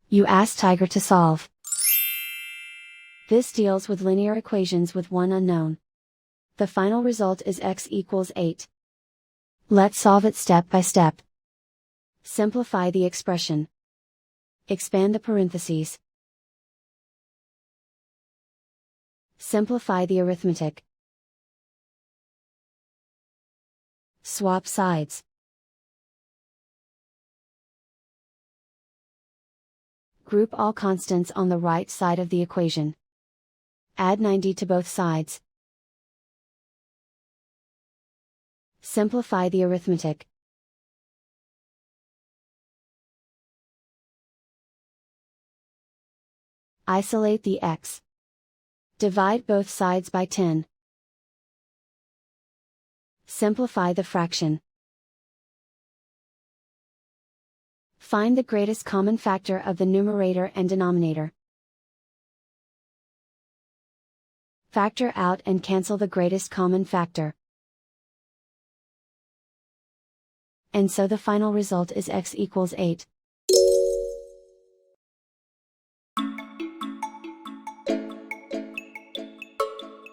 You ask Tiger to solve. This deals with linear equations with one unknown. The final result is x equals 8. Let's solve it step by step. Simplify the expression. Expand the parentheses. Simplify the arithmetic. Swap sides. Group all constants on the right side of the equation. Add 90 to both sides. Simplify the arithmetic. Isolate the x. Divide both sides by 10. Simplify the fraction. Find the greatest common factor of the numerator and denominator. Factor out and cancel the greatest common factor. And so the final result is x equals 8.